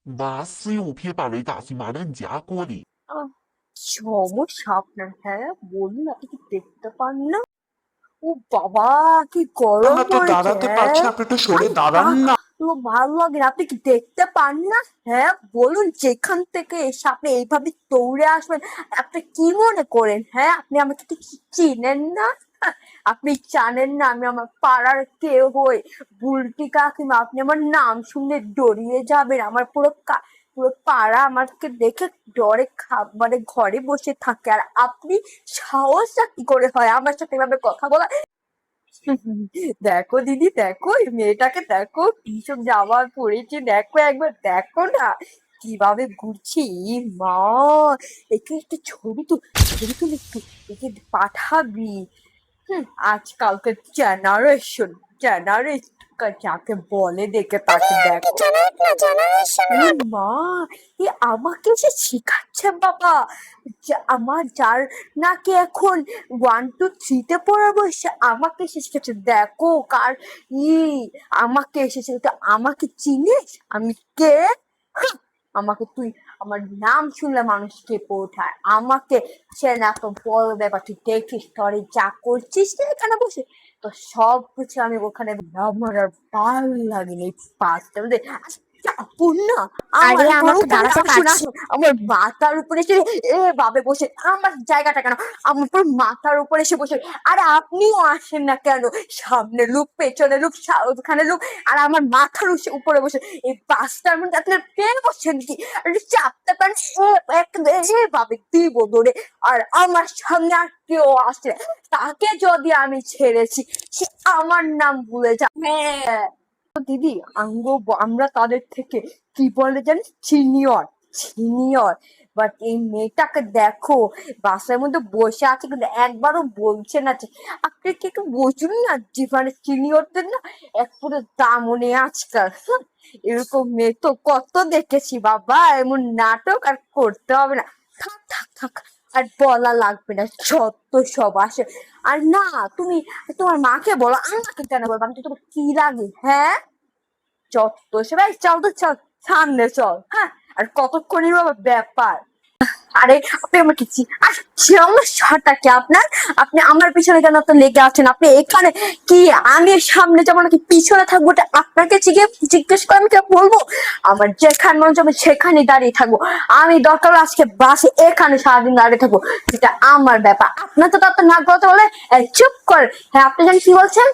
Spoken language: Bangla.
把私用品摆为大型马人家锅里。আহ, সমস্যা আপনার? হ্যাঁ বলুন, আপনি কি দেখতে পান না? ও বাবা, কি গরম আমরা তো পড়েছে! দাঁড়াতে পারছি হ্যাঁ, না, আপনি একটু সরে আরে দাঁড়ান বাহ, না। তো ভালো লাগে না? আপনি কি দেখতে পান না? হ্যাঁ বলুন, যেখান থেকে এসে আপনি এইভাবে দৌড়ে আসবেন, আপনি কি মনে করেন? হ্যাঁ, আপনি আমাকে কি চিনেন না? আপনি জানেন না আমি আমার পাড়ার কেউ হই? বুলটি কাকিমা, আপনি আমার নাম শুনলে ডরিয়ে যাবেন। আমার পুরো পাড়া আমাকে দেখে ডরে মানে ঘরে বসে থাকে, আর আপনি সাহসটা কি করে হয় আমার সাথে এভাবে কথা বলা? দেখো দিদি, দেখো এই মেয়েটাকে, দেখো কিসব জামা পরেছে, দেখো একবার দেখো না কিভাবে ঘুরছি। মা, একে একটা ছবি তুলে একটু একে পাঠাবি। আজকালকার জেনারেশন যাকে বলে, দেখে তাকে দেখো। মা, এ আমাকে সে শিখাচ্ছে বাবা, যে আমার যার নাকি এখন 1 2 3 পড়াবো, সে আমাকে সে শিখাচ্ছে। দেখো কার ই আমাকে এসেছে, তো আমাকে চিনিস আমি কে? হাহ, আমাকে তুই, আমার নাম শুনলে মানুষ কেঁপে ওঠায়, আমাকে সে না তো বড় ব্যাপার। তুই দেখিস তোরে যা করছিস না এখানে বসে, তো সব কিছু আমি ওখানে। আমার আর ভাল লাগেনি এই পাঁচটা চাপুন না আমার আরে উপর আমার তো উপরে দাঁড়াতে আসুন পারছি আসুন, আমার মাথার উপরে এসে এ ভাবে বসে আমার জায়গাটা কেন, আমার পুরো মাথার উপরে এসে বসে। আর আপনিও আসেন না কেন? সামনে লোক, পেছনে লোক, ওখানে লোক, আর আমার মাথার উপরে বসে এই বাসটার মধ্যে আপনার পেয়ে বসছেন কি? আরে চাপতে পারেন এভাবে দিব ধরে। আর আমার সামনে আর কেউ আসে, তাকে যদি আমি ছেড়েছি, সে আমার নাম ভুলে যাবে। দিদি, আমরা তাদের থেকে কি বলে জানিস, সিনিয়র। বাট এই মেয়েটাকে দেখো, বাসার মধ্যে বসে আছে কিন্তু একবারও বলছে না যে আপনি কি একটু বুঝুন না, জীবনে সিনিয়রদের না এক পুরো দামও নেই আজকাল। এরকম মেয়ে তো কত দেখেছি বাবা, এমন নাটক আর করতে হবে না। থাক থাক থাক, আর বলা লাগবে না, যত সব আসে। আর না, তুমি তোমার মাকে বলো, আমাকে কেন বলবো? আমি তো তোমার কি লাগে? হ্যাঁ, যত সবাই, চল তো চল, সামনে চল। হ্যাঁ, আর কতক্ষণই বাবা ব্যাপার? আরে আপনি আমাকে আর সমস্যাটা কি আপনার? আপনি আমার পিছনে কেন তো লেগে আছেন? আপনি এখানে কি, আমি সামনে যাবো নাকি পিছনে থাকবো, ওটা আপনাকে জিজ্ঞেস করে আমি কে বলবো? আমার যেখানে মন চাবে সেখানে দাঁড়িয়ে থাকবো। আমি দরকার হলে আজকে বাসে এখানে সারাদিন দাঁড়িয়ে থাকবো, সেটা আমার ব্যাপার। আপনার তো তার নাক গলাতে বলে চুপ কর। হ্যাঁ, আপনি জানেন কি বলছেন?